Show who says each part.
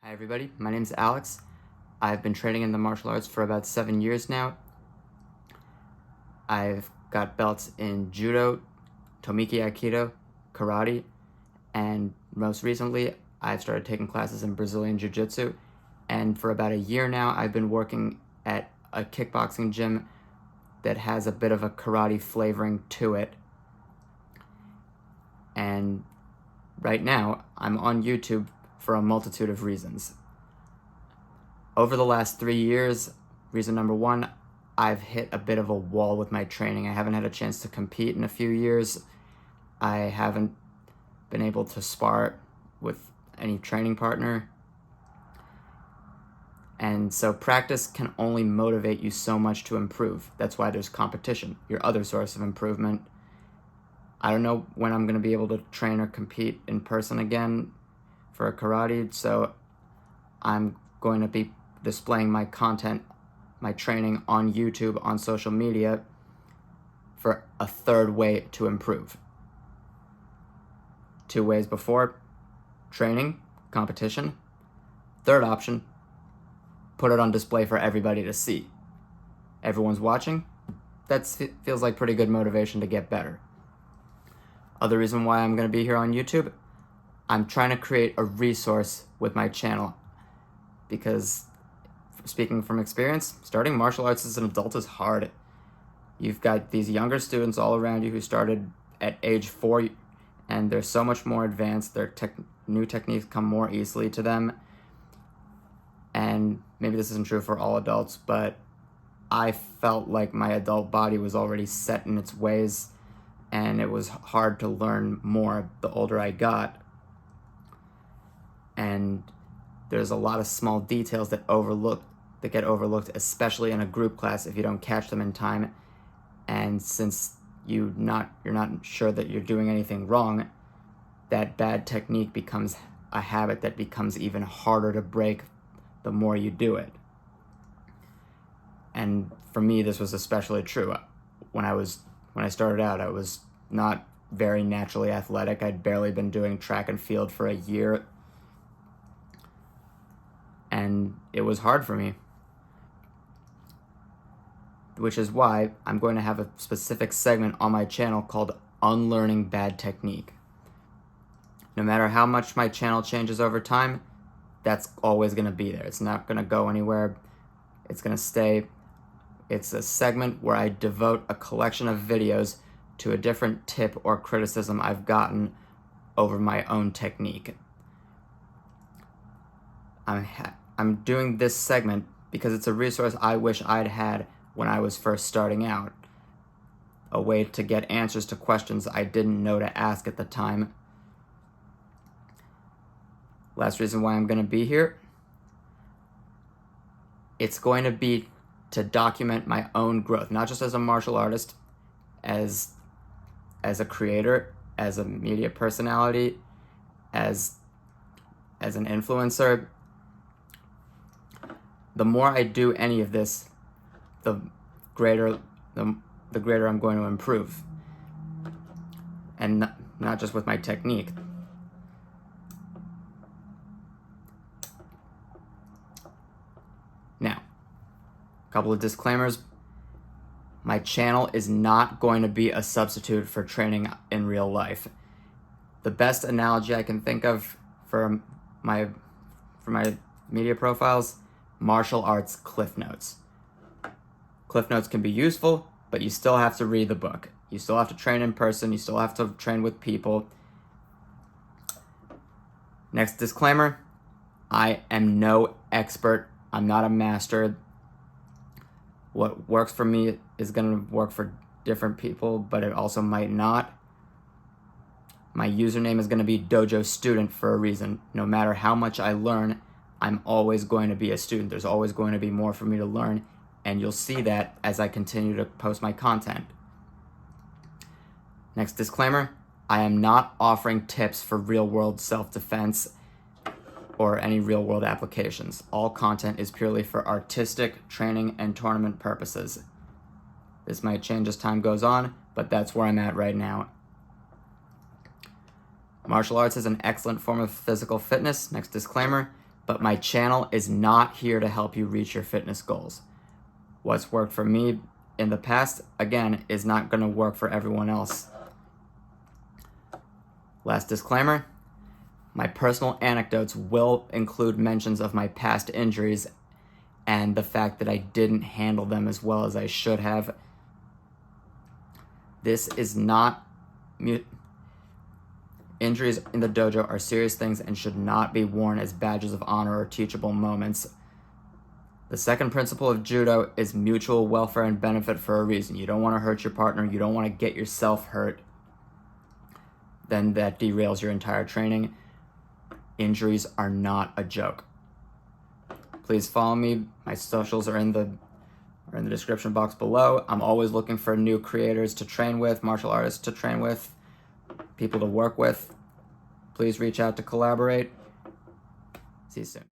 Speaker 1: Hi everybody, my name is Alex. I've been training in the martial arts for about 7 years now. I've got belts in Judo, Tomiki Aikido, Karate, and most recently I've started taking classes in Brazilian Jiu-Jitsu. And for about a year now I've been working at a kickboxing gym that has a bit of a karate flavoring to it. And right now I'm on YouTube for a multitude of reasons. Over the last 3 years, reason number one, I've hit a bit of a wall with my training. I haven't had a chance to compete in a few years. I haven't been able to spar with any training partner. And so practice can only motivate you so much to improve. That's why there's competition, your other source of improvement. I don't know when I'm going to be able to train or compete in person again for a karate, so I'm going to be displaying my content, my training on YouTube, on social media, for a third way to improve. 2 ways before: training, competition. Third option, put it on display for everybody to see. Everyone's watching. That feels like pretty good motivation to get better. Other reason why I'm going to be here on YouTube, I'm trying to create a resource with my channel, because speaking from experience, starting martial arts as an adult is hard. You've got these younger students all around you who started at age 4, and they're so much more advanced. Their new techniques come more easily to them. And maybe this isn't true for all adults, but I felt like my adult body was already set in its ways, and it was hard to learn more the older I got. And there's a lot of small details that get overlooked, especially in a group class if you don't catch them in time. And since you're not sure that you're doing anything wrong, that bad technique becomes a habit that becomes even harder to break the more you do it. And for me, this was especially true. When I started out, I was not very naturally athletic. I'd barely been doing track and field for a year, and it was hard for me. Which is why I'm going to have a specific segment on my channel called Unlearning Bad Technique. No matter how much my channel changes over time, that's always going to be there. It's not going to go anywhere. It's going to stay. It's a segment where I devote a collection of videos to a different tip or criticism I've gotten over my own technique. I'm doing this segment because it's a resource I wish I'd had when I was first starting out. A way to get answers to questions I didn't know to ask at the time. Last reason why I'm going to be here, it's going to be to document my own growth, not just as a martial artist, as a creator, as a media personality, as an influencer. The more I do any of this, the greater I'm going to improve. And not just with my technique. Now, a couple of disclaimers. My channel is not going to be a substitute for training in real life. The best analogy I can think of for my media profiles: martial arts Cliff Notes. Cliff Notes can be useful, but you still have to read the book. You still have to train in person. You still have to train with people. Next disclaimer: I am no expert. I'm not a master. What works for me is going to work for different people, but it also might not. My username is going to be Dojostudent for a reason. No matter how much I learn, I'm always going to be a student. There's always going to be more for me to learn, and you'll see that as I continue to post my content. Next disclaimer: I am not offering tips for real-world self-defense or any real-world applications. All content is purely for artistic, training, and tournament purposes. This might change as time goes on, but that's where I'm at right now. Martial arts is an excellent form of physical fitness. Next disclaimer: but my channel is not here to help you reach your fitness goals. What's worked for me in the past, again, is not going to work for everyone else. Last disclaimer, my personal anecdotes will include mentions of my past injuries and the fact that I didn't handle them as well as I should have. This is not... Injuries in the dojo are serious things and should not be worn as badges of honor or teachable moments. The second principle of judo is mutual welfare and benefit for a reason. You don't want to hurt your partner. You don't want to get yourself hurt. Then that derails your entire training. Injuries are not a joke. Please follow me. My socials are in the description box below. I'm always looking for new creators to train with, martial artists to train with, people to work with. Please reach out to collaborate. See you soon.